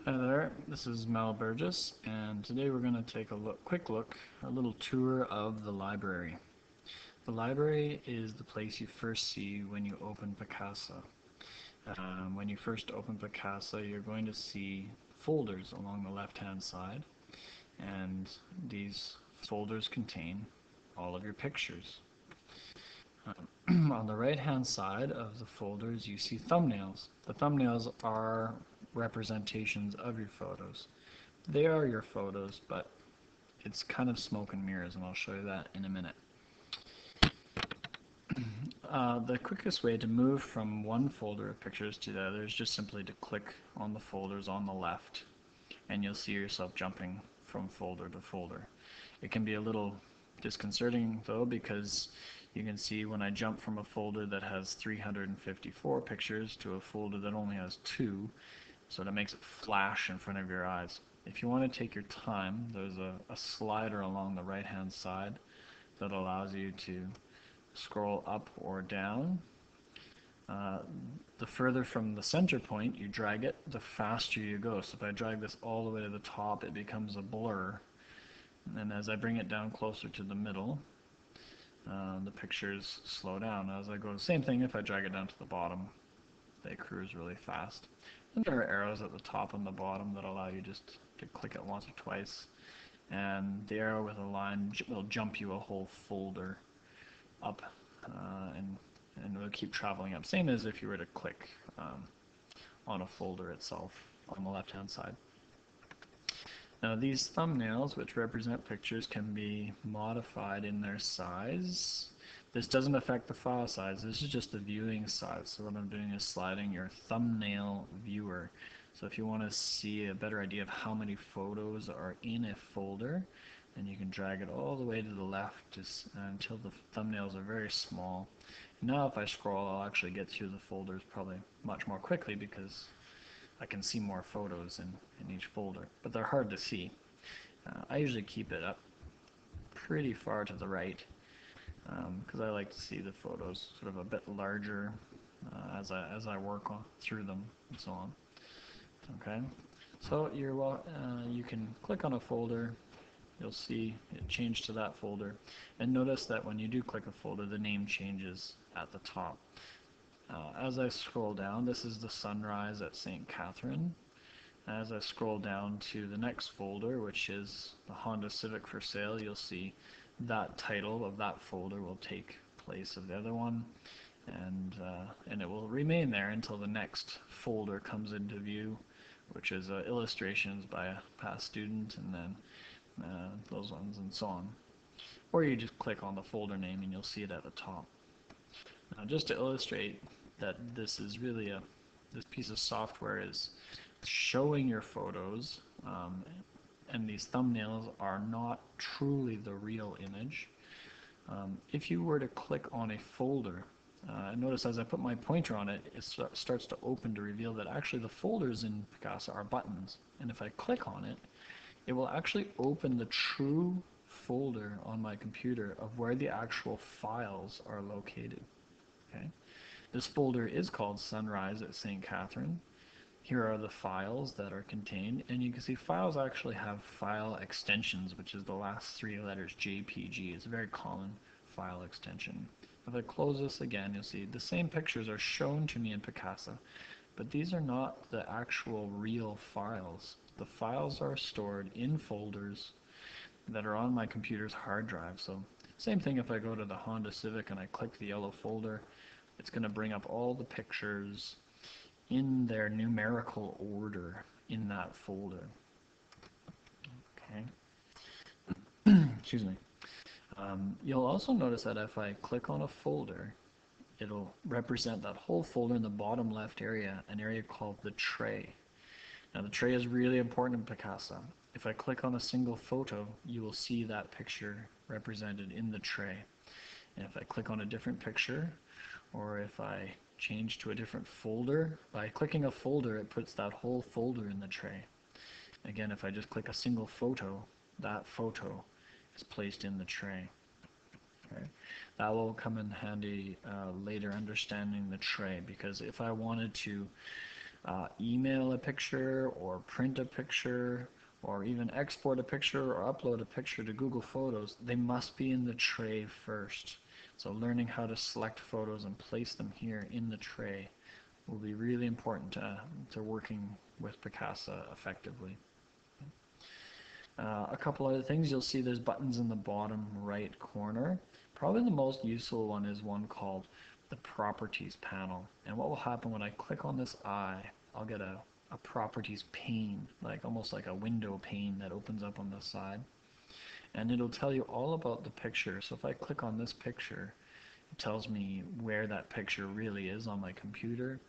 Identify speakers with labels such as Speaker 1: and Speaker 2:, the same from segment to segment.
Speaker 1: Hi there, this is Mal Burgess, and today we're going to take a quick look, a little tour of the library. The library is the place you first see when you open Picasa. When you first open Picasa, you're going to see folders along the left-hand side, and these folders contain all of your pictures. On the right-hand side of the folders, you see thumbnails. The thumbnails are representations of your photos. They are your photos, but it's kind of smoke and mirrors, and I'll show you that in a minute. The quickest way to move from one folder of pictures to the other is just simply to click on the folders on the left, and you'll see yourself jumping from folder to folder. It can be a little disconcerting though, because you can see when I jump from a folder that has 354 pictures to a folder that only has 2, so that makes it flash in front of your eyes. If you want to take your time, there's a slider along the right hand side that allows you to scroll up or down. The further from the center point you drag it, the faster you go. So if I drag this all the way to the top, it becomes a blur. And then as I bring it down closer to the middle, the pictures slow down. As I go, the same thing if I drag it down to the bottom, they cruise really fast. And there are arrows at the top and the bottom that allow you just to click it once or twice. And the arrow with a line will jump you a whole folder up, and it will keep traveling up. Same as if you were to click on a folder itself on the left hand side. Now these thumbnails, which represent pictures, can be modified in their size. This doesn't affect the file size, this is just the viewing size. So what I'm doing is sliding your thumbnail viewer. So if you want to see a better idea of how many photos are in a folder, then you can drag it all the way to the left until the thumbnails are very small. Now if I scroll, I'll actually get through the folders probably much more quickly because I can see more photos in each folder, but they're hard to see. I usually keep it up pretty far to the right because I like to see the photos sort of a bit larger as I work through them and so on. Okay, so you can click on a folder, you'll see it change to that folder, and notice that when you do click a folder, the name changes at the top. As I scroll down, this is the sunrise at St. Catherine. As I scroll down to the next folder, which is the Honda Civic for sale, you'll see that title of that folder will take place of the other one, and it will remain there until the next folder comes into view, which is illustrations by a past student, and then those ones and so on. Or you just click on the folder name and you'll see it at the top. Now just to illustrate that this is really this piece of software is showing your photos, and these thumbnails are not truly the real image. If you were to click on a folder, notice as I put my pointer on it, it starts to open to reveal that actually the folders in Picasa are buttons. And if I click on it, it will actually open the true folder on my computer of where the actual files are located. Okay? This folder is called Sunrise at St. Catherine. Here are the files that are contained, and you can see files actually have file extensions, which is the last 3 letters, JPG. It's a very common file extension. If I close this again, you'll see the same pictures are shown to me in Picasa, but these are not the actual real files. The files are stored in folders that are on my computer's hard drive. So same thing if I go to the Honda Civic and I click the yellow folder, it's going to bring up all the pictures in their numerical order in that folder. Okay. Excuse me. You'll also notice that if I click on a folder, it'll represent that whole folder in the bottom left area, an area called the tray. Now the tray is really important in Picasa. If I click on a single photo, you will see that picture represented in the tray. And if I click on a different picture, or if I change to a different folder, by clicking a folder, it puts that whole folder in the tray. Again, if I just click a single photo, that photo is placed in the tray. Okay. That will come in handy later understanding the tray, because if I wanted to email a picture or print a picture or even export a picture or upload a picture to Google Photos, they must be in the tray first. So learning how to select photos and place them here in the tray will be really important to working with Picasa effectively. A couple other things, you'll see there's buttons in the bottom right corner. Probably the most useful one is one called the Properties panel. And what will happen when I click on this eye, I'll get a Properties pane, like almost like a window pane that opens up on the side. And it'll tell you all about the picture. So if I click on this picture, it tells me where that picture really is on my computer,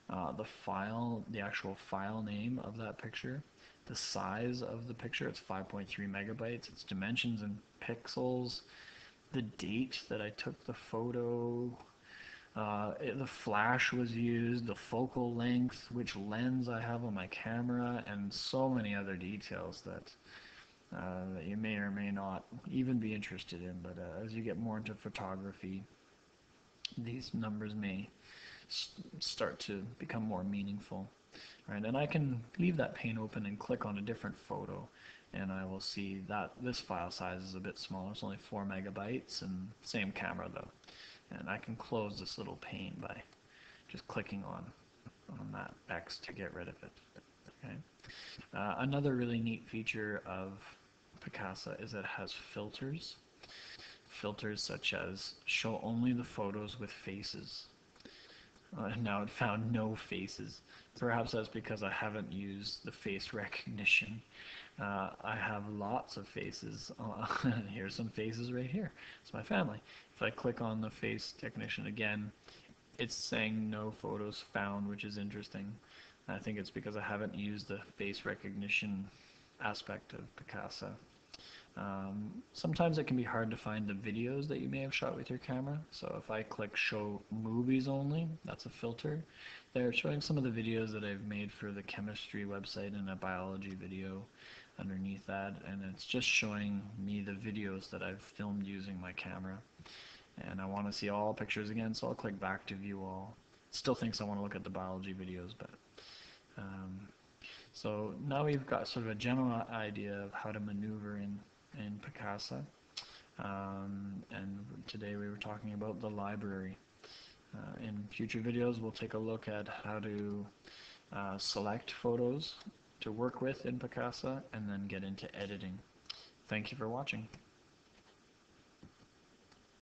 Speaker 1: the file, the actual file name of that picture, the size of the picture, it's 5.3 megabytes, its dimensions in pixels, the date that I took the photo, the flash was used, the focal length, which lens I have on my camera, and so many other details that you may or may not even be interested in. But as you get more into photography, these numbers may start to become more meaningful. Right, and I can leave that pane open and click on a different photo, and I will see that this file size is a bit smaller. It's only 4 megabytes, and same camera though. And I can close this little pane by just clicking on that X to get rid of it. Okay. Another really neat feature of Picasa is that it has filters. Filters such as show only the photos with faces. Now it found no faces. Perhaps that's because I haven't used the face recognition. I have lots of faces. Here's some faces right here. It's my family. If I click on the face recognition again, it's saying no photos found, which is interesting. I think it's because I haven't used the face recognition aspect of Picasa. Sometimes it can be hard to find the videos that you may have shot with your camera. So if I click show movies only, that's a filter. They're showing some of the videos that I've made for the chemistry website and a biology video underneath that, and it's just showing me the videos that I've filmed using my camera. And I want to see all pictures again, so I'll click back to view all. It still thinks I want to look at the biology videos, but so now we've got sort of a general idea of how to maneuver in Picasa, and today we were talking about the library. In future videos we'll take a look at how to select photos to work with in Picasa and then get into editing. Thank you for watching.